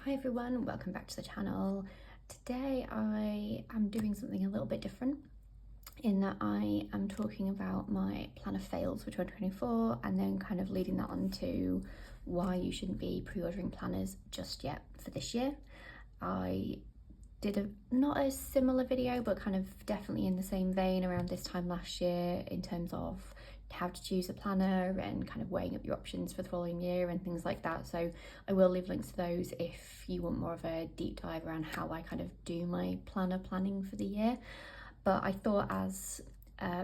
Hi everyone, welcome back to the channel. Today I am doing something a little bit different in that I am talking about my planner fails for 2024 and then kind of leading that on to why you shouldn't be pre-ordering planners just yet for this year. I did not a similar video, but kind of definitely in the same vein around this time last year in terms of how to choose a planner and kind of weighing up your options for the following year and things like that. So I will leave links to those if you want more of a deep dive around how I kind of do my planner planning for the year. But I thought as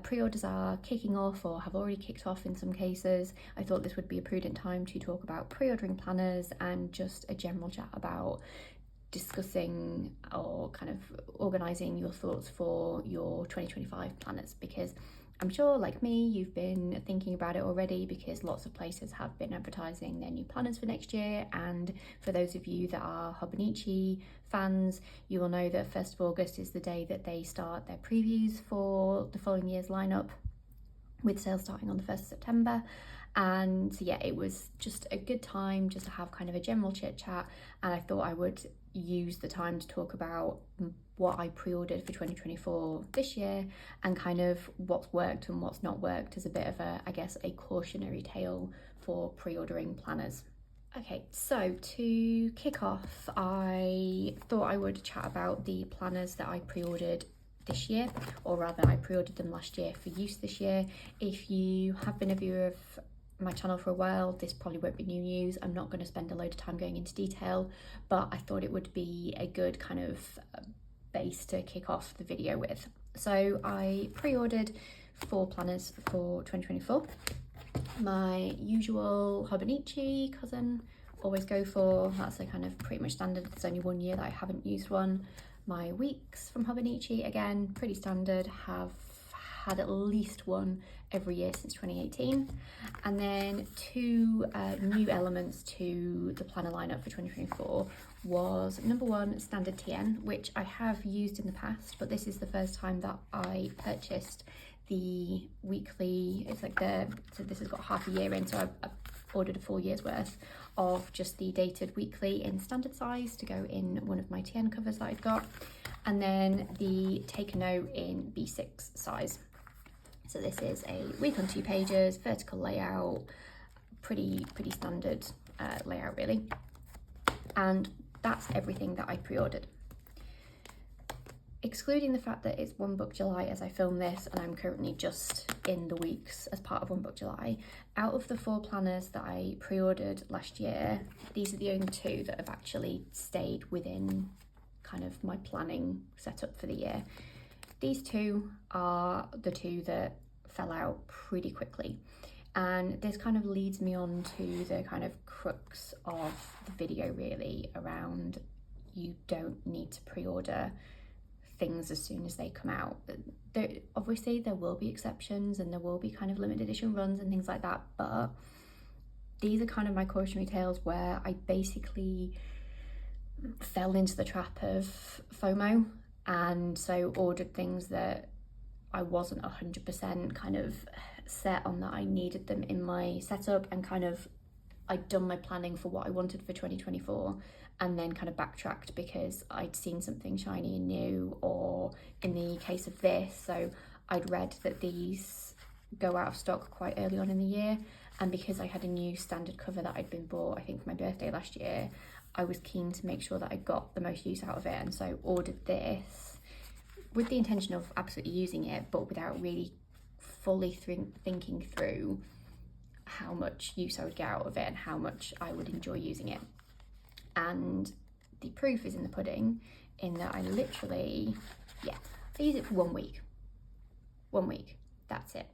pre-orders are kicking off or have already kicked off in some cases, I thought this would be a prudent time to talk about pre-ordering planners and just a general chat about discussing or kind of organising your thoughts for your 2025 planners, because I'm sure, like me, you've been thinking about it already because lots of places have been advertising their new planners for next year. And for those of you that are Hobonichi fans, you will know that 1st of August is the day that they start their previews for the following year's lineup, with sales starting on the 1st of September. And yeah, it was just a good time just to have kind of a general chit chat, and I thought I would use the time to talk about what I pre-ordered for 2024 this year and kind of what's worked and what's not worked as a bit of a, I guess, a cautionary tale for pre-ordering planners. Okay, so to kick off, I thought I would chat about the planners that I pre-ordered this year, or rather I pre-ordered them last year for use this year. If you have been a viewer of my channel for a while, this probably won't be new news. I'm not going to spend a load of time going into detail, but I thought it would be a good kind of base to kick off the video with. So I pre-ordered 4 planners for 2024. My usual Hobonichi cousin, always go for, that's a kind of pretty much standard. There's only one year that I haven't used one. My weeks from Hobonichi, again, pretty standard, have had at least one every year since 2018. And then 2 new elements to the planner lineup for 2024 was number 1, standard TN, which I have used in the past, but this is the first time that I purchased the weekly. It's like so this has got half a year in, so I've ordered a full year's worth of just the dated weekly in standard size to go in one of my TN covers that I've got, and then the Take a Note in B6 size. So this is a week on 2 pages, vertical layout, pretty standard layout really. And that's everything that I pre-ordered. Excluding the fact that it's One Book July as I film this, and I'm currently just in the weeks as part of One Book July, out of the 4 planners that I pre-ordered last year, these are the only 2 that have actually stayed within kind of my planning setup for the year. These 2 are the 2 that fell out pretty quickly, and this kind of leads me on to the kind of crux of the video really, around you don't need to pre-order things as soon as they come out. Obviously there will be exceptions and there will be kind of limited edition runs and things like that, but these are kind of my cautionary tales where I basically fell into the trap of FOMO, and so ordered things that I wasn't 100% kind of set on that I needed them in my setup, and kind of I'd done my planning for what I wanted for 2024 and then kind of backtracked because I'd seen something shiny and new, or in the case of this, so I'd read that these go out of stock quite early on in the year, and because I had a new standard cover that I'd been bought, I think for my birthday last year, I was keen to make sure that I got the most use out of it, and so ordered this with the intention of absolutely using it, but without really fully thinking through how much use I would get out of it and how much I would enjoy using it. And the proof is in the pudding, in that I literally, I use it for 1 week. 1 week, that's it.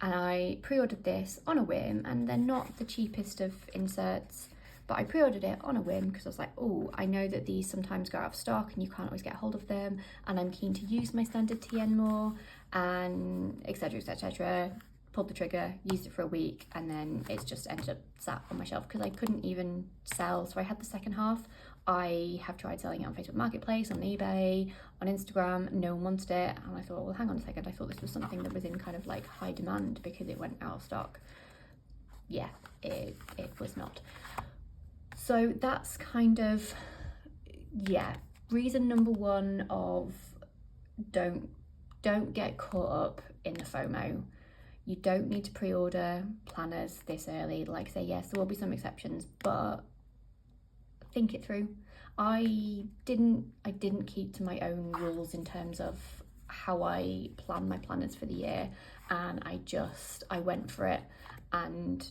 And I pre-ordered this on a whim, and they're not the cheapest of inserts, but I pre-ordered it on a whim because I was like, oh, I know that these sometimes go out of stock and you can't always get hold of them, and I'm keen to use my standard TN more, and etc, etc. Pulled the trigger, used it for a week, and then it's just ended up sat on my shelf because I couldn't even sell. So I had the second half. I have tried selling it on Facebook Marketplace, on eBay, on Instagram, no one wanted it, and I thought, well, hang on a second, I thought this was something that was in kind of like high demand because it went out of stock. Yeah, it was not. So that's kind of, yeah, reason number one of don't get caught up in the FOMO. You don't need to pre-order planners this early. Like I say, yes, there will be some exceptions, but think it through. I didn't keep to my own rules in terms of how I plan my planners for the year, and I went for it, and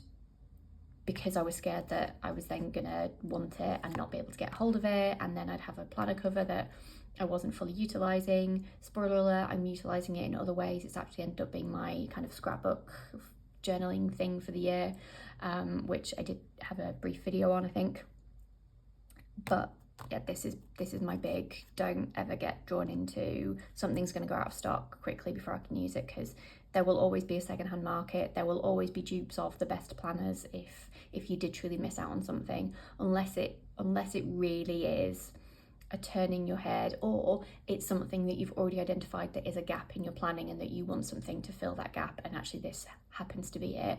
because I was scared that I was then gonna want it and not be able to get hold of it, and then I'd have a planner cover that I wasn't fully utilising. Spoiler alert, I'm utilising it in other ways. It's actually ended up being my kind of scrapbook journaling thing for the year, which I did have a brief video on, I think. But yeah, this is my big, don't ever get drawn into something's going to go out of stock quickly before I can use it, because there will always be a secondhand market. There will always be dupes of the best planners if you did truly miss out on something, unless it really is a turn in your head, or it's something that you've already identified that is a gap in your planning and that you want something to fill that gap, and actually this happens to be it.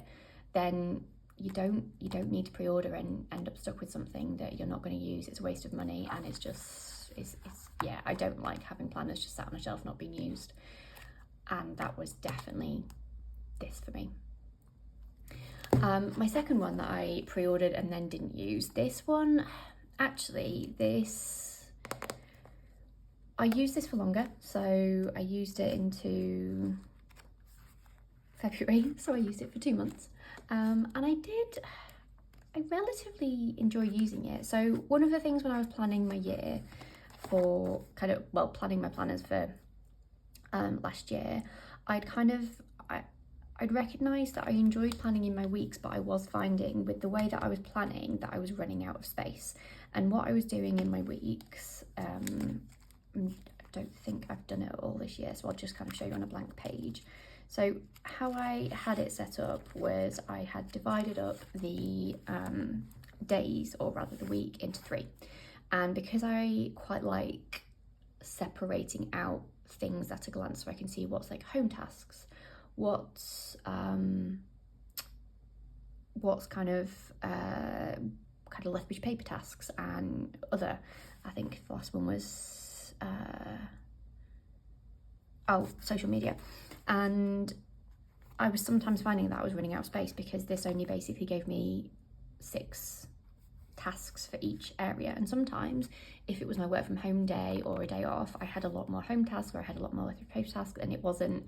Then you don't need to pre-order and end up stuck with something that you're not going to use. It's a waste of money, and it's yeah, I don't like having planners just sat on a shelf not being used, and that was definitely this for me. My second one that I pre-ordered and then didn't use, this one, actually, I used this for longer. So I used it into February, so I used it for 2 months. And I relatively enjoy using it. So one of the things when I was planning my year for planning my planners for last year, I'd recognised that I enjoyed planning in my weeks, but I was finding with the way that I was planning that I was running out of space. And what I was doing in my weeks, I don't think I've done it all this year, so I'll just kind of show you on a blank page. So how I had it set up was I had divided up the days, or rather the week, into 3. And because I quite like separating out things at a glance so I can see what's like home tasks, what's kind of left beach paper tasks, and other, I think the last one was social media. And I was sometimes finding that I was running out of space, because this only basically gave me 6 tasks for each area. And sometimes if it was my work from home day or a day off, I had a lot more home tasks, or I had a lot more left paper tasks, and it wasn't,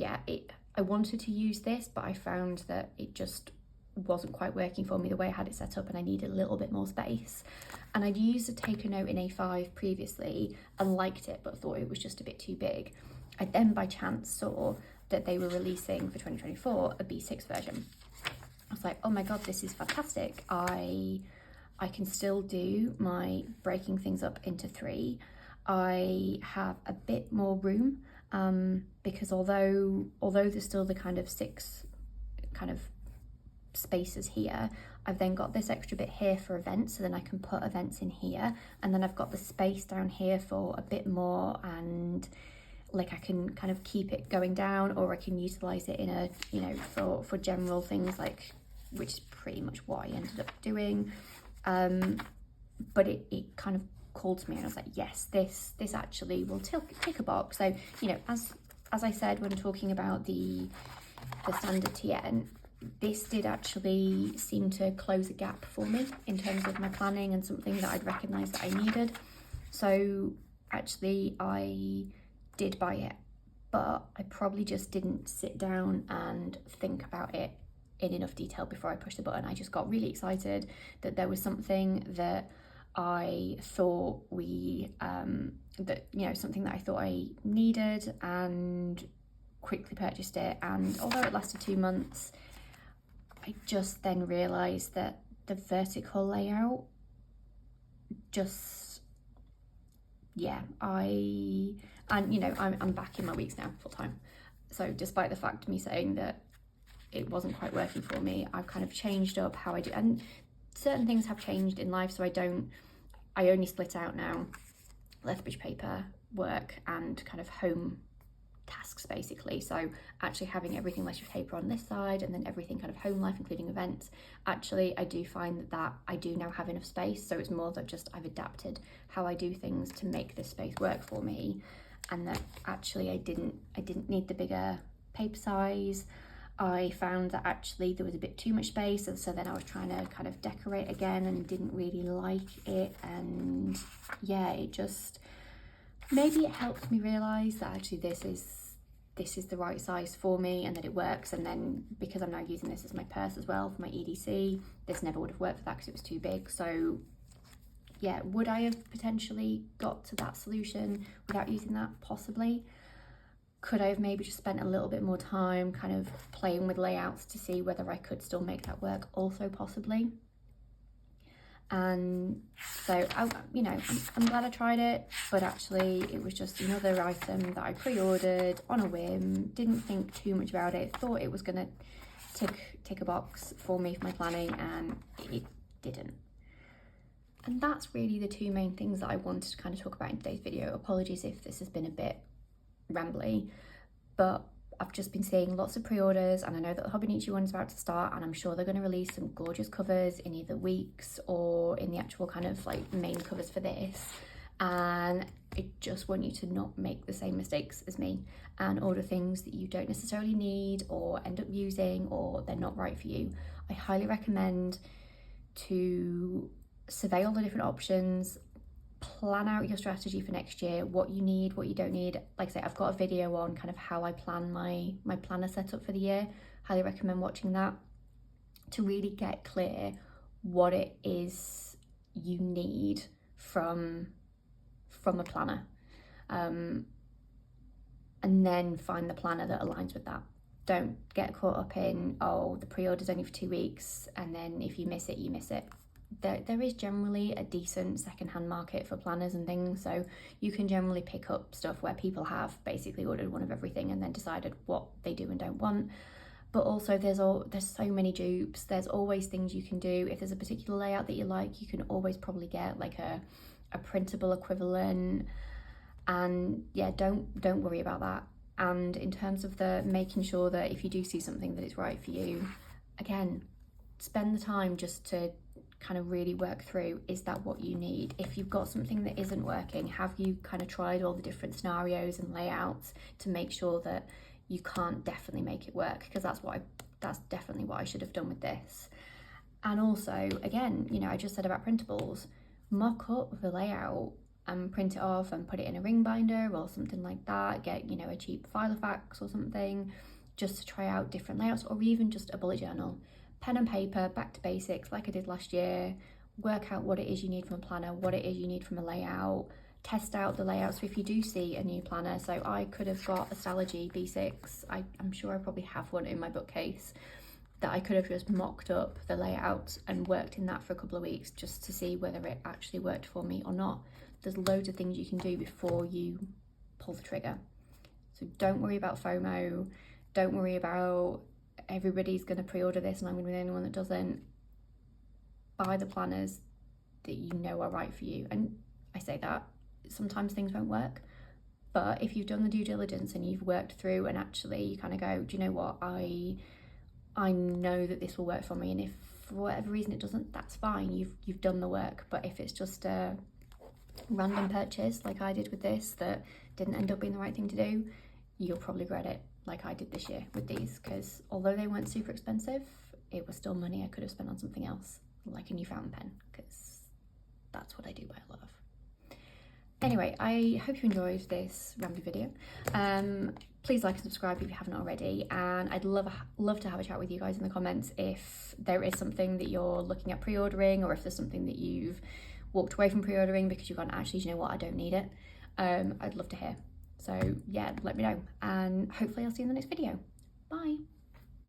I wanted to use this, but I found that it just wasn't quite working for me the way I had it set up, and I needed a little bit more space. And I'd used a take a note in A5 previously and liked it, but thought it was just a bit too big. I then by chance saw that they were releasing for 2024 a B6 version. I was like, oh my god, this is fantastic. I can still do my breaking things up into 3. I have a bit more room, because although there's still the kind of 6 kind of spaces here, I've then got this extra bit here for events, so then I can put events in here, and then I've got the space down here for a bit more, and like I can kind of keep it going down, or I can utilize it in a for general things, like, which is pretty much what I ended up doing. But it kind of called to me, and I was like, yes, this actually will tick a box. So as I said when talking about the standard TN, this did actually seem to close a gap for me in terms of my planning, and something that I'd recognised that I needed. So actually I did buy it, but I probably just didn't sit down and think about it in enough detail before I pushed the button. I just got really excited that there was something that I thought something that I thought I needed, and quickly purchased it. And although it lasted 2 months, I just then realised that the vertical layout just, I'm back in my weeks now full time. So despite the fact of me saying that it wasn't quite working for me, I've kind of changed up how I do, and certain things have changed in life. So I only split out now left bridge paper work and kind of home tasks basically. So actually having everything leisure paper on this side and then everything kind of home life, including events, actually I do find that I do now have enough space. So it's more that just I've adapted how I do things to make this space work for me, and that actually I didn't need the bigger paper size. I found that actually there was a bit too much space, and so then I was trying to kind of decorate again and didn't really like it. And yeah, it just, maybe it helped me realise that actually this is the right size for me and that it works. And then because I'm now using this as my purse as well for my EDC, this never would have worked for that because it was too big. So yeah, would I have potentially got to that solution without using that? Possibly. Could I have maybe just spent a little bit more time kind of playing with layouts to see whether I could still make that work? Also possibly. And so I'm glad I tried it, but actually it was just another item that I pre-ordered on a whim, didn't think too much about it, thought it was gonna tick a box for me for my planning, and it didn't. And that's really the two main things that I wanted to kind of talk about in today's video. Apologies if this has been a bit rambly, but I've just been seeing lots of pre-orders, and I know that the Hobonichi one's about to start, and I'm sure they're going to release some gorgeous covers in either weeks or in the actual kind of like main covers for this. And I just want you to not make the same mistakes as me and order things that you don't necessarily need or end up using, or they're not right for you. I highly recommend to survey all the different options, plan out your strategy for next year, what you need, what you don't need. Like I say, I've got a video on kind of how I plan my planner setup for the year. Highly recommend watching that to really get clear what it is you need from a planner, and then find the planner that aligns with that. Don't get caught up in, oh, the pre-order's only for 2 weeks, and then if you miss it, you miss it. There is generally a decent secondhand market for planners and things, so you can generally pick up stuff where people have basically ordered one of everything and then decided what they do and don't want. But also there's so many dupes. There's always things you can do. If there's a particular layout that you like, you can always probably get like a printable equivalent. And yeah, don't worry about that. And in terms of the making sure that if you do see something that it's right for you, again, spend the time just to kind of really work through, is that what you need? If you've got something that isn't working, have you kind of tried all the different scenarios and layouts to make sure that you can't definitely make it work? Because that's definitely what I should have done with this. And also, again, I just said about printables, mock up the layout and print it off and put it in a ring binder or something like that. Get a cheap Filofax or something, just to try out different layouts, or even just a bullet journal. Pen and paper, back to basics like I did last year. Work out what it is you need from a planner, what it is you need from a layout. Test out the layouts. So if you do see a new planner, so I could have got a Stalogy B6. I'm sure I probably have one in my bookcase that I could have just mocked up the layout and worked in that for a couple of weeks just to see whether it actually worked for me or not. There's loads of things you can do before you pull the trigger. So don't worry about FOMO. Don't worry about everybody's going to pre-order this and I'm going to be the only one that doesn't. Buy the planners that you know are right for you. And I say that sometimes things won't work, but if you've done the due diligence and you've worked through and actually you kind of go, do you know what, I know that this will work for me, and if for whatever reason it doesn't, that's fine, you've done the work. But if it's just a random purchase like I did with this that didn't end up being the right thing to do, you'll probably regret it, like I did this year with these, because although they weren't super expensive, it was still money I could have spent on something else, like a new fountain pen, because that's what I do buy a lot of. Anyway, I hope you enjoyed this rambly video. Please like and subscribe if you haven't already, and I'd love to have a chat with you guys in the comments if there is something that you're looking at pre-ordering, or if there's something that you've walked away from pre-ordering because you've gone, actually, do you know what, I don't need it. I'd love to hear. So yeah, let me know, and hopefully I'll see you in the next video. Bye.